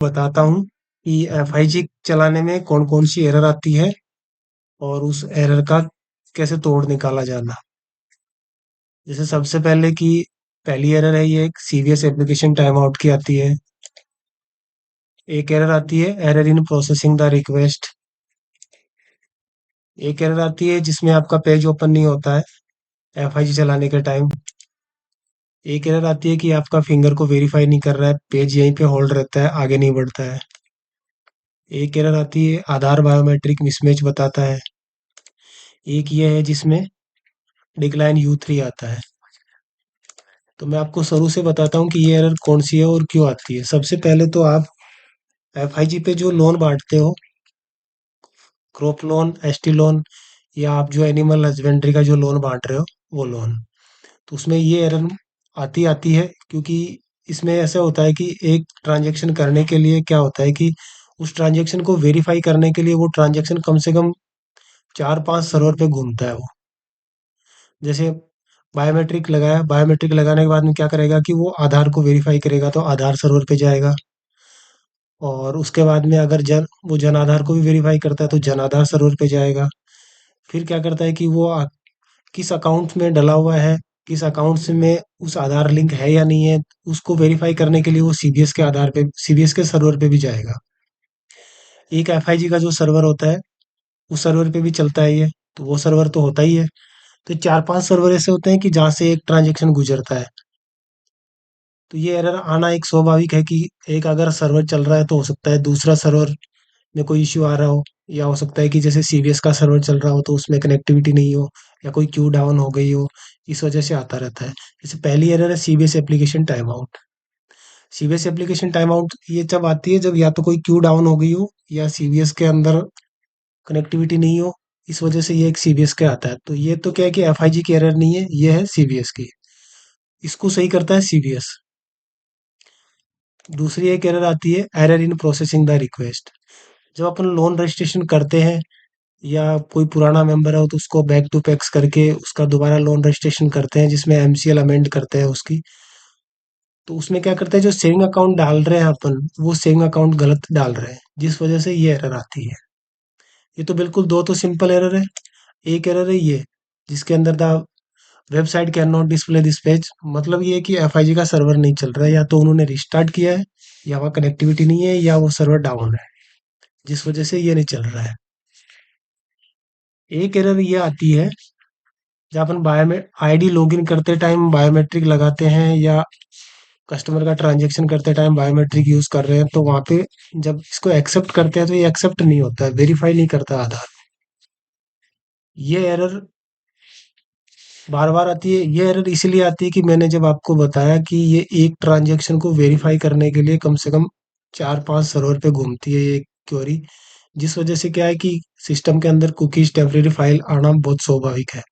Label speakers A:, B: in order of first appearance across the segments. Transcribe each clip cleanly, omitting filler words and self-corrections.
A: बताता हूँ कि एफआईजी चलाने में कौन कौन सी एरर आती है और उस एरर का कैसे तोड़ निकाला जाना। जैसे सबसे पहले की पहली एरर है, ये एक सीवीएस एप्लीकेशन टाइम आउट की आती है। एक एरर आती है error in processing the request. एक एरर आती है जिसमें आपका पेज ओपन नहीं होता है एफआईजी चलाने के टाइम। एक एरर आती है कि आपका फिंगर को वेरीफाई नहीं कर रहा है, पेज यहीं पे होल्ड रहता है, आगे नहीं बढ़ता है। एक एरर आती है आधार बायोमेट्रिक मिसमैच बताता है। एक ये है जिसमें डिक्लाइन U3 आता है। तो मैं आपको शुरू से बताता हूँ कि ये एरर कौन सी है और क्यों आती है। सबसे पहले तो आप एफआईजी पे जो लोन बांटते हो, क्रॉप लोन, एसटी लोन, या आप जो एनिमल हस्बेंड्री का जो लोन बांट रहे हो वो लोन, तो उसमें ये एरर आती आती है। क्योंकि इसमें ऐसा होता है कि एक ट्रांजैक्शन करने के लिए क्या होता है कि उस ट्रांजैक्शन को वेरीफाई करने के लिए वो ट्रांजैक्शन कम से कम 4-5 सर्वर पे घूमता है वो। जैसे बायोमेट्रिक लगाया, बायोमेट्रिक लगाने के बाद में क्या करेगा कि वो आधार को वेरीफाई करेगा, तो आधार सर्वर पे जाएगा। और उसके बाद में अगर वो जन आधार को भी वेरीफाई करता है तो जन आधार सर्वर पे जाएगा। फिर क्या करता है कि वो किस अकाउंट में डला हुआ है, किस अकाउंट से में उस आधार लिंक है या नहीं है, उसको वेरीफाई करने के लिए वो सीबीएस के आधार पे, सीबीएस के सर्वर पे भी जाएगा। एक एफआईजी का जो सर्वर होता है उस सर्वर पे भी चलता है ये, तो वो सर्वर तो होता ही है। तो 4-5 सर्वर ऐसे होते हैं कि जहाँ से एक ट्रांजेक्शन गुजरता है। तो ये एरर आना एक स्वाभाविक है कि एक अगर सर्वर चल रहा है तो हो सकता है दूसरा सर्वर में कोई इश्यू आ रहा हो, या हो सकता है कि जैसे सीवीएस का सर्वर चल रहा हो तो उसमें कनेक्टिविटी नहीं हो, या कोई क्यू डाउन हो गई हो, इस वजह से आता रहता है। जैसे पहली एरर है CVS application time out. CVS application time out ये जब आती है जब या तो कोई क्यू डाउन हो गई हो या सीवीएस के अंदर कनेक्टिविटी नहीं हो, इस वजह से ये एक सीवीएस के आता है। तो ये तो क्या है कि एफआईजी की एरर नहीं है, ये है सीवीएस की। इसको सही करता है सीवीएस। दूसरी एक एरर आती है error in processing the request. जब अपन लोन रजिस्ट्रेशन करते हैं या कोई पुराना मेंबर है तो उसको बैक टू पैक्स करके उसका दोबारा लोन रजिस्ट्रेशन करते हैं, जिसमें एमसीएल अमेंड करते हैं उसकी। तो उसमें क्या करते हैं, जो सेविंग अकाउंट डाल रहे हैं अपन, वो सेविंग अकाउंट गलत डाल रहे हैं, जिस वजह से ये एरर आती है। ये तो बिल्कुल दो तो सिंपल एरर है। एक एरर है ये जिसके अंदर the website can not display this page, मतलब ये है कि एफआईजी का सर्वर नहीं चल रहा है, या तो उन्होंने रिस्टार्ट किया है, या वहाँ कनेक्टिविटी नहीं है, या वो सर्वर डाउन है, जिस वजह से ये नहीं चल रहा है। एक एरर ये आती है जब अपन बायोमेट आईडी लॉगिन करते टाइम बायोमेट्रिक लगाते हैं, या कस्टमर का ट्रांजैक्शन करते टाइम बायोमेट्रिक यूज कर रहे हैं, तो वहां पे जब इसको एक्सेप्ट करते हैं तो ये एक्सेप्ट नहीं होता है, वेरीफाई नहीं करता आधार। ये एरर बार बार आती है। ये एरर इसलिए आती है कि मैंने जब आपको बताया कि ये एक ट्रांजैक्शन को वेरीफाई करने के लिए कम से कम 4-5 सर्वर पे घूमती है ये क्वेरी, जिस वजह से क्या है कि सिस्टम के अंदर कुकीज टेम्परेरी फाइल आना बहुत स्वाभाविक है।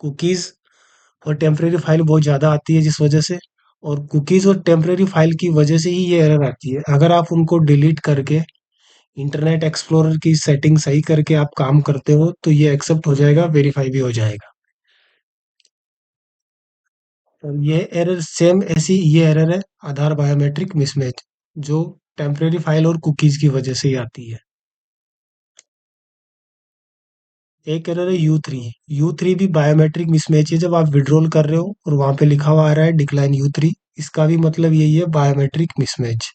A: कुकीज और टेम्परेरी फाइल बहुत ज़्यादा आती है जिस वजह से, और कुकीज और टेम्परेरी फाइल की वजह से ही ये एरर आती है। अगर आप उनको डिलीट करके इंटरनेट एक्सप्लोरर की सेटिंग सही करके आप काम करते हो तो ये एक्सेप्ट हो जाएगा, वेरीफाई भी हो जाएगा। और ये एरर सेम ऐसी ये एरर है आधार बायोमेट्रिक मिसमैच, जो टेम्परेरी फाइल और कुकीज की वजह से ही आती है। एक एरर है U3। U3 भी बायोमेट्रिक मिसमैच है। जब आप विड्रॉल कर रहे हो और वहां पे लिखा हुआ आ रहा है डिक्लाइन U3, इसका भी मतलब यही है, बायोमेट्रिक मिसमैच।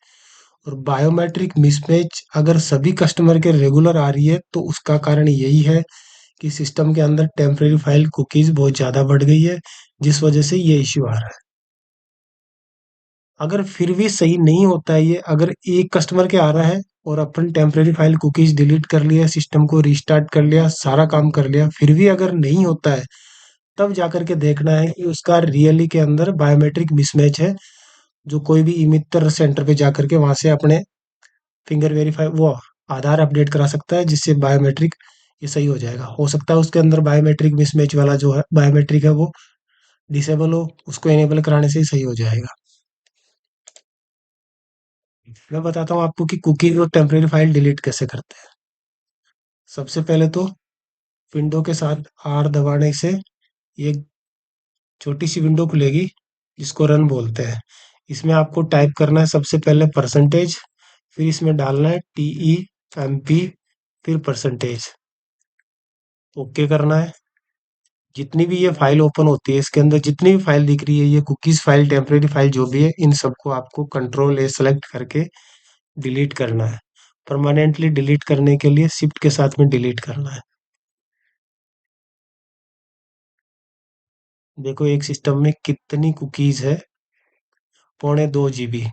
A: और बायोमेट्रिक मिसमैच अगर सभी कस्टमर के रेगुलर आ रही है तो उसका कारण यही है कि सिस्टम के अंदर टेम्परेरी फाइल कुकीज बहुत ज़्यादा बढ़ गई है, जिस वजह से ये इश्यू आ रहा है। अगर फिर भी सही नहीं होता है ये, अगर एक कस्टमर के आ रहा है और अपन टेम्परेरी फाइल कुकीज डिलीट कर लिया, सिस्टम को रीस्टार्ट कर लिया, सारा काम कर लिया, फिर भी अगर नहीं होता है, तब जाकर के देखना है कि उसका रियली के अंदर बायोमेट्रिक मिसमैच है। जो कोई भी इमितर सेंटर पे जाकर के वहां से अपने फिंगर वेरीफाई वो आधार अपडेट करा सकता है, जिससे बायोमेट्रिक ये सही हो जाएगा। हो सकता है उसके अंदर बायोमेट्रिक मिसमैच वाला जो है बायोमेट्रिक है वो डिसेबल हो, उसको इनेबल कराने से ही सही हो जाएगा। मैं बताता हूँ आपको कि कुकीज और टेम्परेरी फाइल डिलीट कैसे करते हैं। सबसे पहले तो विंडो के साथ आर दबाने से एक छोटी सी विंडो खुलेगी जिसको रन बोलते हैं। इसमें आपको टाइप करना है सबसे पहले परसेंटेज, फिर इसमें डालना है TEMP, फिर परसेंटेज, ओके करना है। जितनी भी ये फाइल ओपन होती है, इसके अंदर जितनी भी फाइल दिख रही है, ये कुकीज फाइल, टेम्परेरी फाइल जो भी है, इन सबको आपको कंट्रोल A सेलेक्ट करके डिलीट करना है। परमानेंटली डिलीट करने के लिए शिफ्ट के साथ में डिलीट करना है। देखो एक सिस्टम में कितनी कुकीज है, 2.25 GB।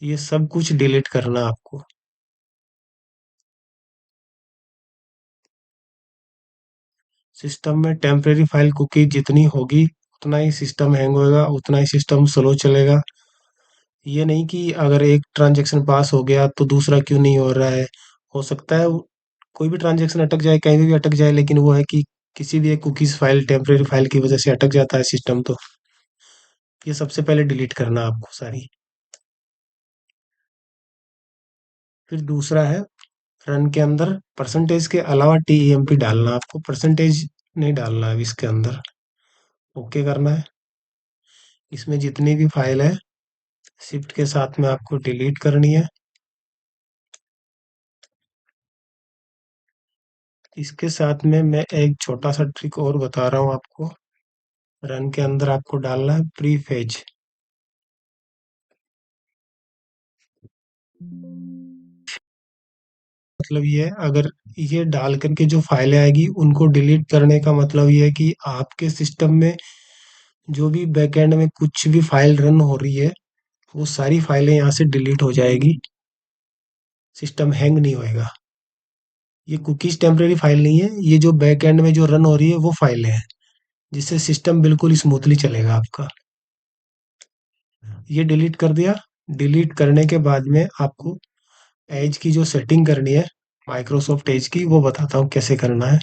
A: ये सब कुछ डिलीट करना है आपको। सिस्टम में टेम्परेरी फाइल कुकी जितनी होगी, उतना ही सिस्टम हैंग होएगा, उतना ही सिस्टम स्लो चलेगा। ये नहीं कि अगर एक ट्रांजैक्शन पास हो गया तो दूसरा क्यों नहीं हो रहा है। हो सकता है कोई भी ट्रांजैक्शन अटक जाए, कहीं भी अटक जाए, लेकिन वो है कि किसी भी एक कुकीज फाइल, टेम्परेरी फाइल की वजह से अटक जाता है सिस्टम। तो ये सबसे पहले डिलीट करना आपको सारी। फिर दूसरा है, रन के अंदर परसेंटेज के अलावा TEMP डालना, आपको परसेंटेज नहीं डालना है अब इसके अंदर। ओके करना है। इसमें जितनी भी फाइल है, शिफ्ट के साथ में आपको डिलीट करनी है। इसके साथ में मैं एक छोटा सा ट्रिक और बता रहा हूँ आपको। रन के अंदर आपको डालना है प्रीफेज। मतलब ये है, अगर ये डाल करके जो फाइलें आएगी उनको डिलीट करने का मतलब ये है कि आपके सिस्टम में जो भी बैकएंड में कुछ भी फाइल रन हो रही है, वो सारी फाइलें यहाँ से डिलीट हो जाएगी। सिस्टम हैंग नहीं होएगा। ये कुकीज टेम्परेरी फाइल नहीं है, ये जो बैकएंड में जो रन हो रही है वो फाइलें हैं, जिससे सिस्टम बिल्कुल स्मूथली चलेगा आपका। ये डिलीट कर दिया। डिलीट करने के बाद में आपको एज की जो सेटिंग करनी है, माइक्रोसॉफ्ट एज की, वो बताता हूँ कैसे करना है।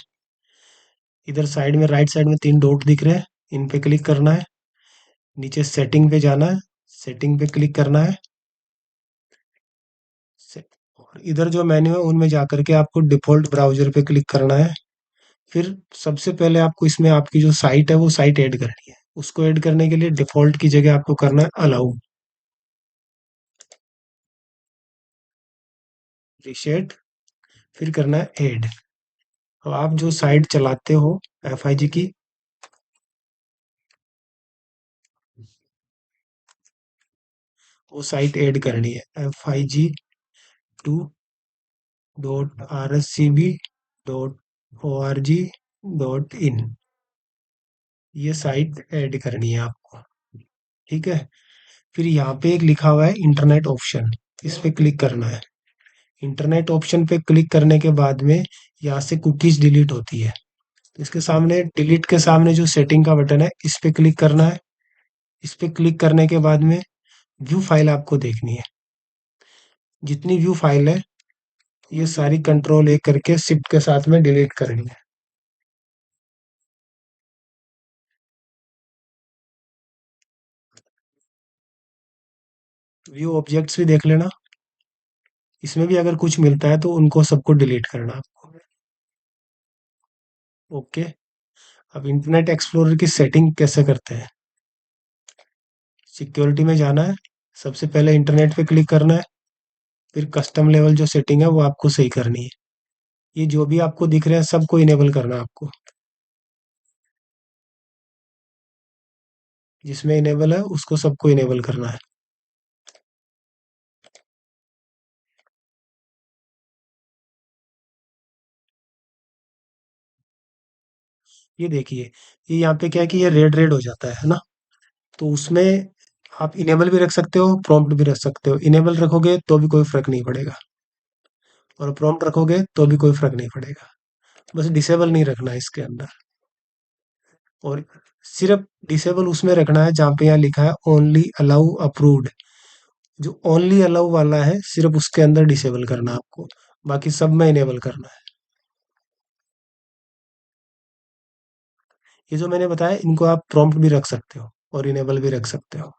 A: इधर साइड में, राइट साइड में 3 डॉट दिख रहे हैं, इन पे क्लिक करना है। नीचे सेटिंग पे जाना है, सेटिंग पे क्लिक करना है। और इधर जो मेन्यू है उनमें जाकर के आपको डिफॉल्ट ब्राउजर पे क्लिक करना है। फिर सबसे पहले आपको इसमें आपकी जो साइट है वो साइट ऐड करनी है। उसको ऐड करने के लिए डिफॉल्ट की जगह आपको करना है अलाउ, रीसेट, फिर करना है ऐड। अब आप जो साइट चलाते हो FIG की, वो साइट ऐड करनी है, FIG2.RSCB.org.in। ये साइट ऐड करनी है आपको। ठीक है। फिर यहाँ पे एक लिखा हुआ है इंटरनेट ऑप्शन, इस पे क्लिक करना है। इंटरनेट ऑप्शन पे क्लिक करने के बाद में यहाँ से कुकीज डिलीट होती है। इसके सामने, डिलीट के सामने जो सेटिंग का बटन है, इस पे क्लिक करना है। इस पे क्लिक करने के बाद में व्यू फाइल आपको देखनी है। जितनी व्यू फाइल है, ये सारी कंट्रोल A करके शिफ्ट के साथ में डिलीट करनी है। व्यू ऑब्जेक्ट्स भी देख लेना, इसमें भी अगर कुछ मिलता है तो उनको सबको डिलीट करना आपको। ओके। अब इंटरनेट एक्सप्लोरर की सेटिंग कैसे करते हैं। सिक्योरिटी में जाना है, सबसे पहले इंटरनेट पे क्लिक करना है। फिर कस्टम लेवल जो सेटिंग है वो आपको सही करनी है। ये जो भी आपको दिख रहे हैं सबको इनेबल करना है आपको। जिसमें इनेबल है उसको सबको इनेबल करना है। ये देखिए, ये यहाँ पे क्या है कि ये रेड रेड हो जाता है ना। तो उसमें आप इनेबल भी रख सकते हो, प्रॉम्प्ट भी रख सकते हो। इनेबल रखोगे तो भी कोई फर्क नहीं पड़ेगा, और प्रॉम्प्ट रखोगे तो भी कोई फर्क नहीं पड़ेगा। बस डिसेबल नहीं रखना है इसके अंदर। और सिर्फ डिसेबल उसमें रखना है जहाँ पे यहाँ लिखा है ओनली अलाउ अप्रूव्ड। जो ओनली अलाउ वाला है, सिर्फ उसके अंदर डिसेबल करना है आपको। बाकी सब में इनेबल करना है। ये जो मैंने बताया, इनको आप प्रॉम्प्ट भी रख सकते हो और इनेबल भी रख सकते हो।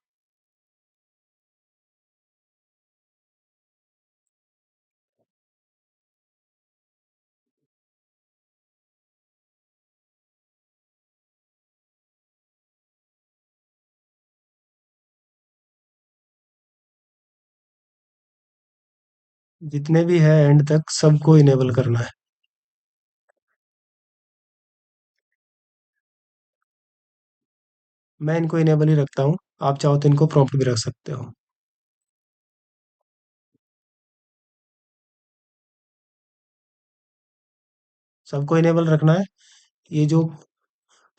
A: जितने भी है एंड तक सबको इनेबल करना है। मैं इनको इनेबल ही रखता हूँ। आप चाहो तो इनको प्रॉम्प्ट भी रख सकते हो। सबको इनेबल रखना है। ये जो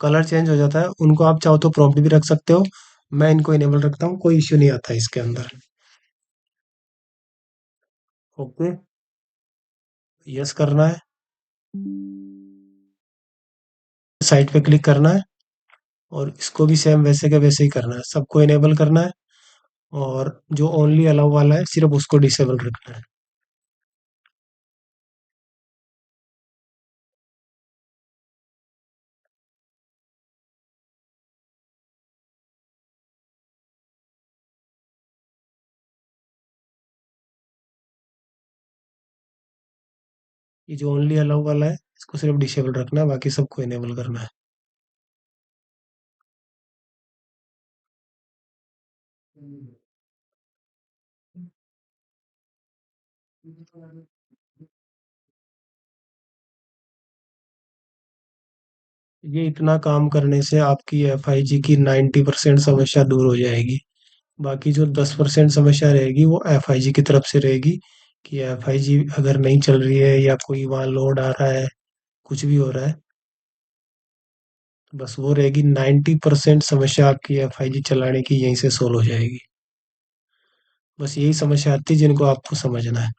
A: कलर चेंज हो जाता है उनको आप चाहो तो प्रॉम्प्ट भी रख सकते हो। मैं इनको इनेबल रखता हूँ, कोई इश्यू नहीं आता इसके अंदर। ओके, यस करना है। साइट पे क्लिक करना है और इसको भी सेम वैसे के वैसे ही करना है, सबको इनेबल करना है। और जो ओनली अलाउ वाला है सिर्फ उसको डिसेबल रखना है। ये जो ओनली अलाउ वाला है इसको सिर्फ डिसेबल रखना है, बाकी सबको इनेबल करना है। ये इतना काम करने से आपकी एफआईजी की 90% समस्या दूर हो जाएगी। बाकी जो 10% समस्या रहेगी वो एफआईजी की तरफ से रहेगी, कि एफआईजी अगर नहीं चल रही है या कोई वहाँ लोड आ रहा है, कुछ भी हो रहा है, तो बस वो रहेगी। 90% समस्या आपकी एफआईजी चलाने की यहीं से सोल्व हो जाएगी। बस यही समस्या आती है जिनको आपको समझना है।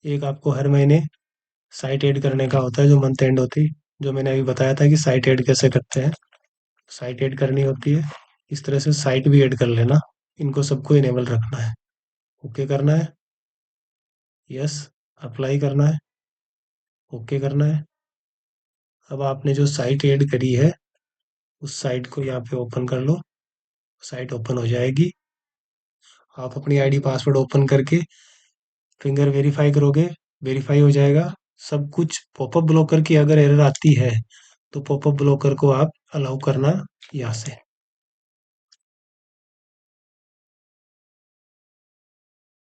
A: एक आपको हर महीने साइट ऐड करने का होता है जो मंथ एंड होती है, जो मैंने अभी बताया था कि साइट ऐड कैसे करते हैं। साइट ऐड करनी होती है, इस तरह से साइट भी ऐड कर लेना। इनको सबको इनेबल रखना है। ओके करना है। यस, अप्लाई करना है। ओके करना है। अब आपने जो साइट ऐड करी है उस साइट को यहाँ पे ओपन कर लो। साइट ओपन हो जाएगी। आप अपनी आईडी पासवर्ड ओपन करके फिंगर वेरीफाई करोगे, वेरीफाई हो जाएगा सब कुछ। पॉपअप ब्लॉकर की अगर एरर आती है तो पॉपअप ब्लॉकर को आप अलाउ करना यहाँ से।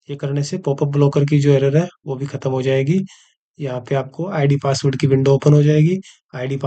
A: ये करने से पॉपअप ब्लॉकर की जो एरर है वो भी खत्म हो जाएगी। यहाँ पे आपको आईडी पासवर्ड की विंडो ओपन हो जाएगी। आईडी